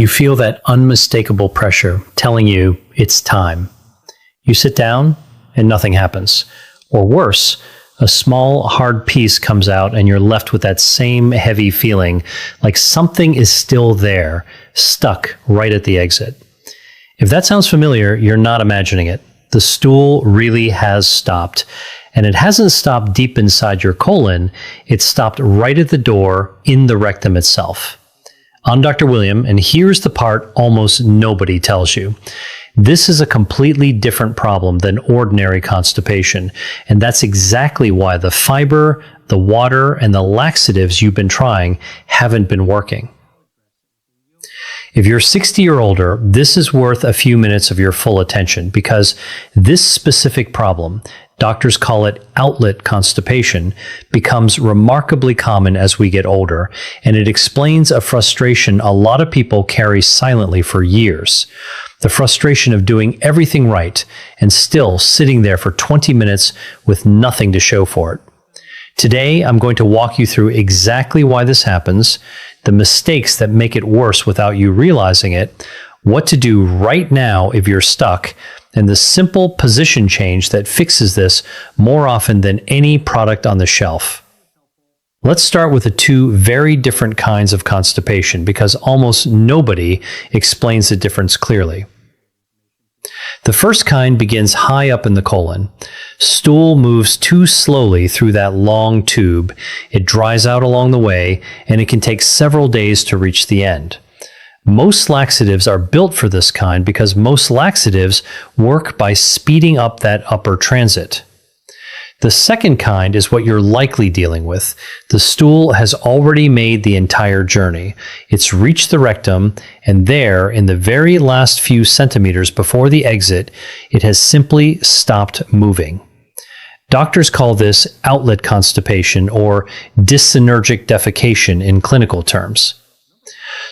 You feel that unmistakable pressure telling you it's time. You sit down and nothing happens. Or worse, a small, hard piece comes out and you're left with that same heavy feeling, like something is still there, stuck right at the exit. If that sounds familiar, you're not imagining it. The stool really has stopped. And it hasn't stopped deep inside your colon, it's stopped right at the door in the rectum itself. I'm Dr. William, and here's the part almost nobody tells you. This is a completely different problem than ordinary constipation, and that's exactly why the fiber, the water, and the laxatives you've been trying haven't been working. If you're 60 or older, this is worth a few minutes of your full attention because this specific problem, doctors call it outlet constipation, becomes remarkably common as we get older, and it explains a frustration a lot of people carry silently for years. The frustration of doing everything right and still sitting there for 20 minutes with nothing to show for it. Today, I'm going to walk you through exactly why this happens, the mistakes that make it worse without you realizing it, what to do right now if you're stuck, and the simple position change that fixes this more often than any product on the shelf. Let's start with the two very different kinds of constipation because almost nobody explains the difference clearly. The first kind begins high up in the colon. Stool moves too slowly through that long tube. It dries out along the way, and it can take several days to reach the end. Most laxatives are built for this kind because most laxatives work by speeding up that upper transit. The second kind is what you're likely dealing with. The stool has already made the entire journey. It's reached the rectum, and there, in the very last few centimeters before the exit, it has simply stopped moving. Doctors call this outlet constipation or dyssynergic defecation in clinical terms.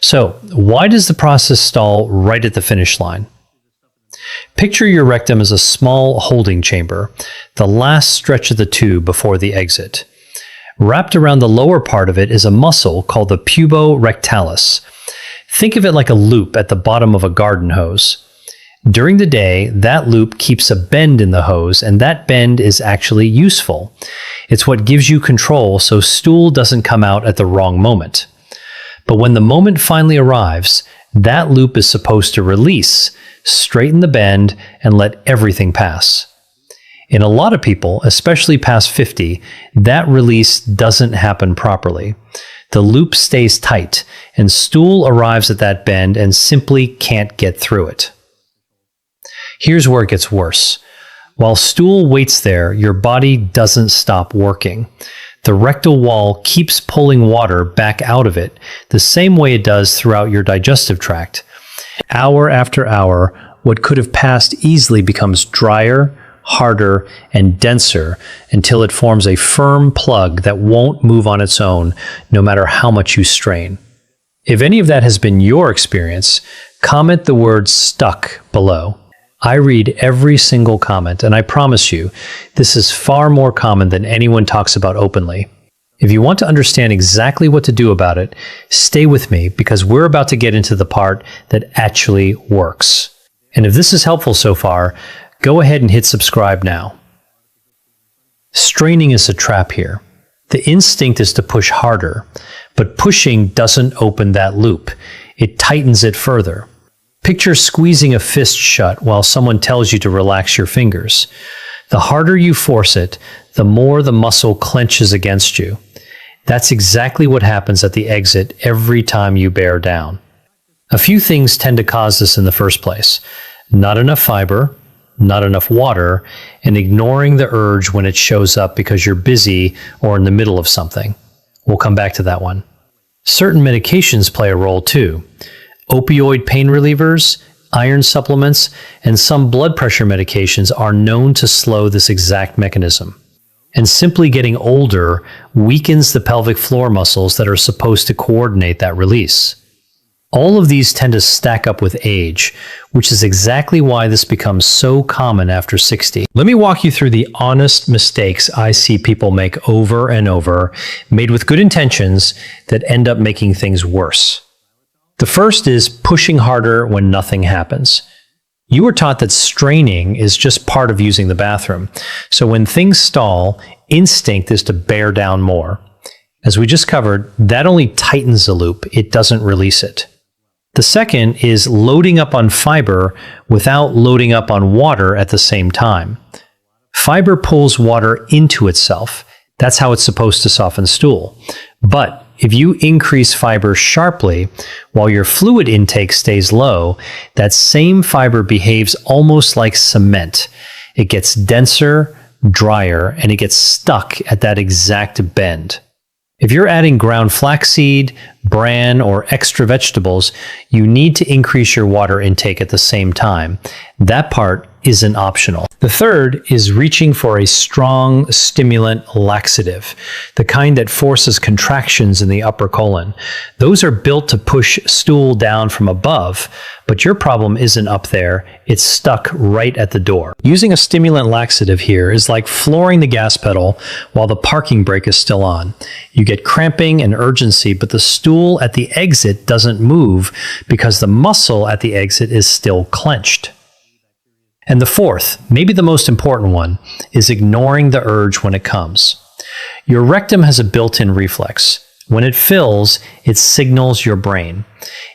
So, why does the process stall right at the finish line? Picture your rectum as a small holding chamber, the last stretch of the tube before the exit. Wrapped around the lower part of it is a muscle called the puborectalis. Think of it like a loop at the bottom of a garden hose. During the day, that loop keeps a bend in the hose, and that bend is actually useful. It's what gives you control so stool doesn't come out at the wrong moment. But when the moment finally arrives, that loop is supposed to release, straighten the bend, and let everything pass. In a lot of people, especially past 50, that release doesn't happen properly. The loop stays tight, and stool arrives at that bend and simply can't get through it. Here's where it gets worse. While stool waits there, your body doesn't stop working. The rectal wall keeps pulling water back out of it, the same way it does throughout your digestive tract. Hour after hour, what could have passed easily becomes drier, harder, and denser until it forms a firm plug that won't move on its own, no matter how much you strain. If any of that has been your experience, comment the word "stuck" below. I read every single comment, and I promise you, this is far more common than anyone talks about openly. If you want to understand exactly what to do about it, stay with me because we're about to get into the part that actually works. And if this is helpful so far, go ahead and hit subscribe now. Straining is a trap here. The instinct is to push harder, but pushing doesn't open that loop. It tightens it further. Picture squeezing a fist shut while someone tells you to relax your fingers. The harder you force it, the more the muscle clenches against you. That's exactly what happens at the exit every time you bear down. A few things tend to cause this in the first place. Not enough fiber, not enough water, and ignoring the urge when it shows up because you're busy or in the middle of something. We'll come back to that one. Certain medications play a role too. Opioid pain relievers, iron supplements, and some blood pressure medications are known to slow this exact mechanism. And simply getting older weakens the pelvic floor muscles that are supposed to coordinate that release. All of these tend to stack up with age, which is exactly why this becomes so common after 60. Let me walk you through the honest mistakes I see people make over and over, made with good intentions, that end up making things worse. The first is pushing harder when nothing happens. You were taught that straining is just part of using the bathroom. So when things stall, instinct is to bear down more. As we just covered, that only tightens the loop. It doesn't release it. The second is loading up on fiber without loading up on water at the same time. Fiber pulls water into itself. That's how it's supposed to soften stool. But if you increase fiber sharply while your fluid intake stays low, that same fiber behaves almost like cement. It gets denser, drier, and it gets stuck at that exact bend. If you're adding ground flaxseed, bran, or extra vegetables, you need to increase your water intake at the same time. That part isn't optional. The third is reaching for a strong stimulant laxative, the kind that forces contractions in the upper colon. Those are built to push stool down from above, but your problem isn't up there, it's stuck right at the door. Using a stimulant laxative here is like flooring the gas pedal while the parking brake is still on. You get cramping and urgency, but the stool at the exit doesn't move because the muscle at the exit is still clenched. And the fourth, maybe the most important one, is ignoring the urge when it comes. Your rectum has a built-in reflex. When it fills, it signals your brain.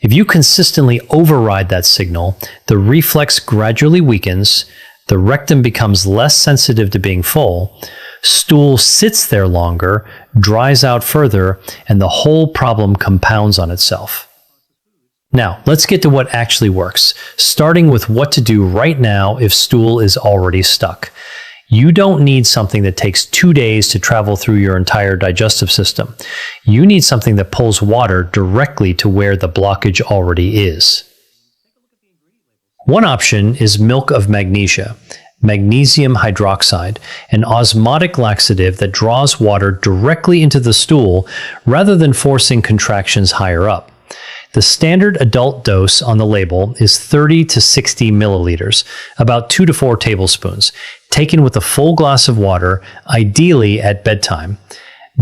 If you consistently override that signal, the reflex gradually weakens, the rectum becomes less sensitive to being full, stool sits there longer, dries out further, and the whole problem compounds on itself. Now, let's get to what actually works, starting with what to do right now if stool is already stuck. You don't need something that takes 2 days to travel through your entire digestive system. You need something that pulls water directly to where the blockage already is. One option is milk of magnesia, magnesium hydroxide, an osmotic laxative that draws water directly into the stool rather than forcing contractions higher up. The standard adult dose on the label is 30 to 60 milliliters, about 2 to 4 tablespoons, taken with a full glass of water, ideally at bedtime.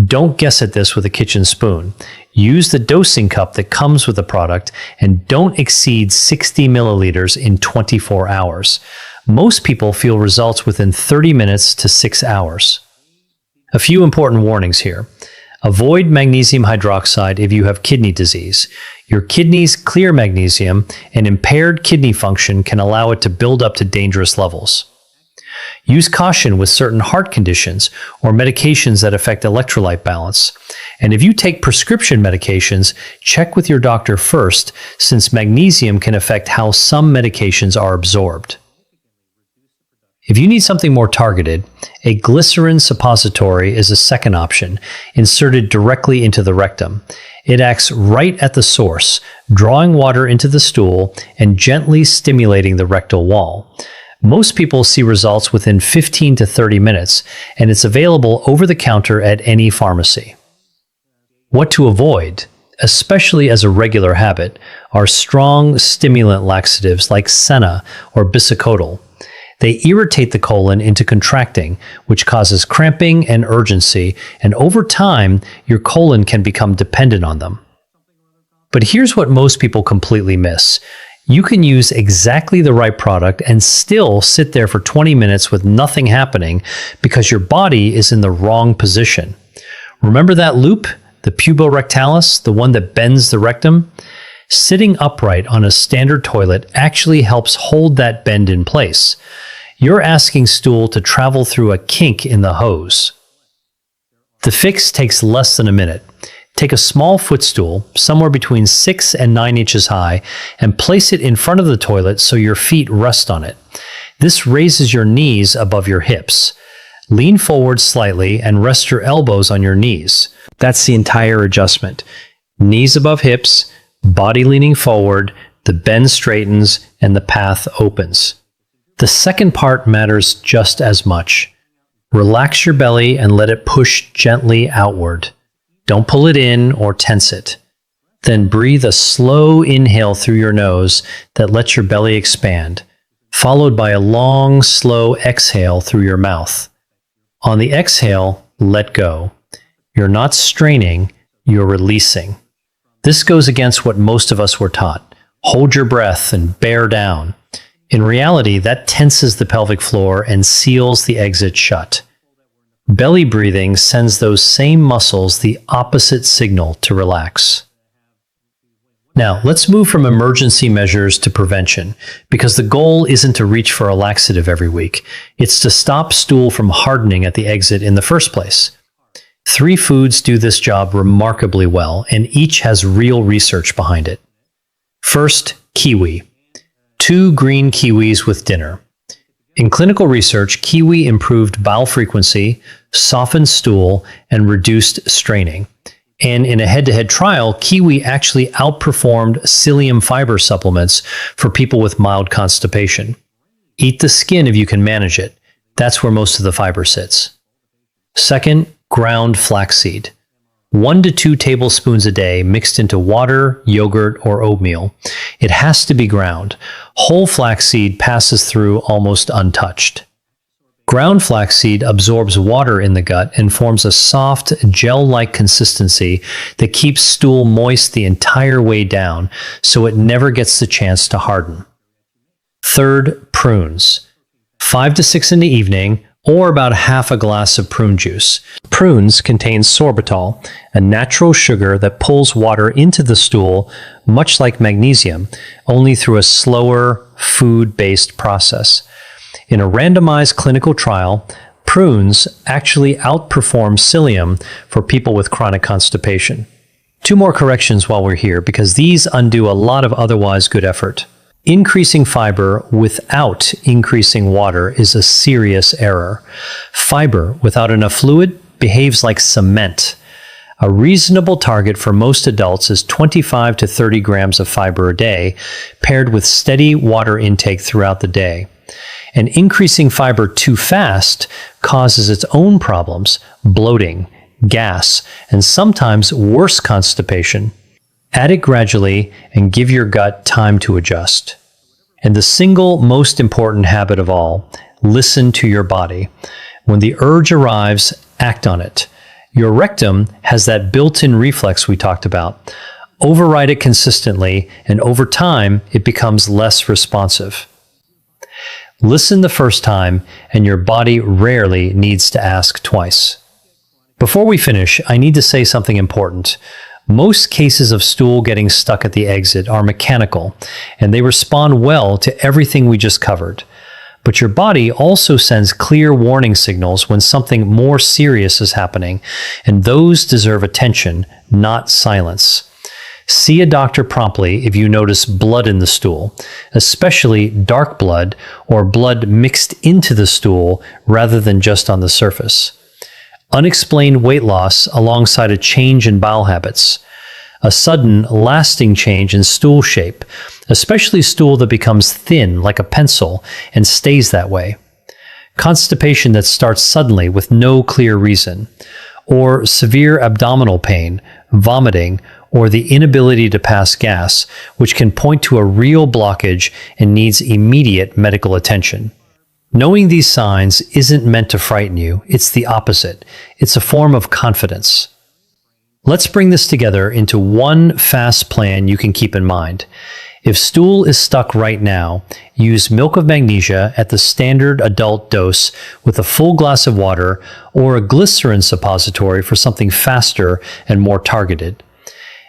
Don't guess at this with a kitchen spoon. Use the dosing cup that comes with the product and don't exceed 60 milliliters in 24 hours. Most people feel results within 30 minutes to 6 hours. A few important warnings here. Avoid magnesium hydroxide if you have kidney disease. Your kidneys clear magnesium, and impaired kidney function can allow it to build up to dangerous levels. Use caution with certain heart conditions or medications that affect electrolyte balance. And if you take prescription medications, check with your doctor first, since magnesium can affect how some medications are absorbed. If you need something more targeted, a glycerin suppository is a second option, inserted directly into the rectum. It acts right at the source, drawing water into the stool and gently stimulating the rectal wall. Most people see results within 15 to 30 minutes, and it's available over the counter at any pharmacy. What to avoid, especially as a regular habit, are strong stimulant laxatives like senna or bisacodyl. They irritate the colon into contracting, which causes cramping and urgency, and over time, your colon can become dependent on them. But here's what most people completely miss. You can use exactly the right product and still sit there for 20 minutes with nothing happening because your body is in the wrong position. Remember that loop, the puborectalis, the one that bends the rectum? Sitting upright on a standard toilet actually helps hold that bend in place. You're asking stool to travel through a kink in the hose. The fix takes less than a minute. Take a small footstool, somewhere between 6 and 9 inches high, and place it in front of the toilet so your feet rest on it. This raises your knees above your hips. Lean forward slightly and rest your elbows on your knees. That's the entire adjustment. Knees above hips, body leaning forward, the bend straightens, and the path opens. The second part matters just as much. Relax your belly and let it push gently outward. Don't pull it in or tense it. Then breathe a slow inhale through your nose that lets your belly expand, followed by a long, slow exhale through your mouth. On the exhale, let go. You're not straining, you're releasing. This goes against what most of us were taught. Hold your breath and bear down. In reality, that tenses the pelvic floor and seals the exit shut. Belly breathing sends those same muscles the opposite signal to relax. Now, let's move from emergency measures to prevention, because the goal isn't to reach for a laxative every week. It's to stop stool from hardening at the exit in the first place. 3 foods do this job remarkably well, and each has real research behind it. First, kiwi. 2 green kiwis with dinner. In clinical research, kiwi improved bowel frequency, softened stool, and reduced straining. And in a head-to-head trial, kiwi actually outperformed psyllium fiber supplements for people with mild constipation. Eat the skin if you can manage it. That's where most of the fiber sits. Second, ground flaxseed. 1 to 2 tablespoons a day mixed into water, yogurt, or oatmeal. It has to be ground. Whole flaxseed passes through almost untouched. Ground flaxseed absorbs water in the gut and forms a soft, gel-like consistency that keeps stool moist the entire way down, so it never gets the chance to harden. Third, prunes. 5 to 6 in the evening, or about half a glass of prune juice. Prunes contain sorbitol, a natural sugar that pulls water into the stool, much like magnesium, only through a slower, food-based process. In a randomized clinical trial, prunes actually outperform psyllium for people with chronic constipation. 2 more corrections while we're here, because these undo a lot of otherwise good effort. Increasing fiber without increasing water is a serious error. Fiber without enough fluid behaves like cement. A reasonable target for most adults is 25 to 30 grams of fiber a day, paired with steady water intake throughout the day. And increasing fiber too fast causes its own problems, bloating, gas, and sometimes worse constipation. Add it gradually and give your gut time to adjust. And the single most important habit of all, listen to your body. When the urge arrives, act on it. Your rectum has that built-in reflex we talked about. Override it consistently, and over time, it becomes less responsive. Listen the first time, and your body rarely needs to ask twice. Before we finish, I need to say something important. Most cases of stool getting stuck at the exit are mechanical, and they respond well to everything we just covered. But your body also sends clear warning signals when something more serious is happening, and those deserve attention, not silence. See a doctor promptly if you notice blood in the stool, especially dark blood or blood mixed into the stool rather than just on the surface. Unexplained weight loss alongside a change in bowel habits. A sudden, lasting change in stool shape, especially stool that becomes thin like a pencil and stays that way. Constipation that starts suddenly with no clear reason. Or severe abdominal pain, vomiting, or the inability to pass gas, which can point to a real blockage and needs immediate medical attention. Knowing these signs isn't meant to frighten you, it's the opposite. It's a form of confidence. Let's bring this together into one fast plan you can keep in mind. If stool is stuck right now, use milk of magnesia at the standard adult dose with a full glass of water or a glycerin suppository for something faster and more targeted.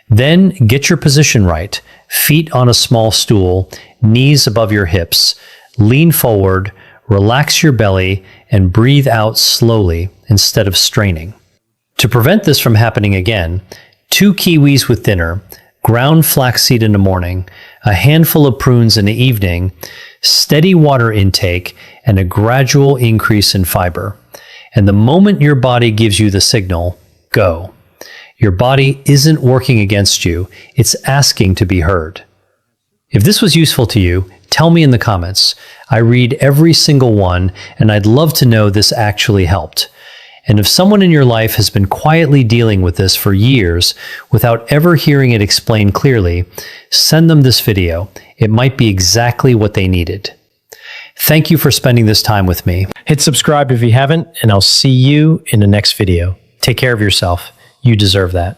Then get your position right, feet on a small stool, knees above your hips, lean forward, relax your belly, and breathe out slowly instead of straining. To prevent this from happening again, 2 kiwis with dinner, ground flaxseed in the morning, a handful of prunes in the evening, steady water intake, and a gradual increase in fiber. And the moment your body gives you the signal, go. Your body isn't working against you, it's asking to be heard. If this was useful to you, tell me in the comments. I read every single one, and I'd love to know this actually helped. And if someone in your life has been quietly dealing with this for years without ever hearing it explained clearly, send them this video. It might be exactly what they needed. Thank you for spending this time with me. Hit subscribe if you haven't, and I'll see you in the next video. Take care of yourself. You deserve that.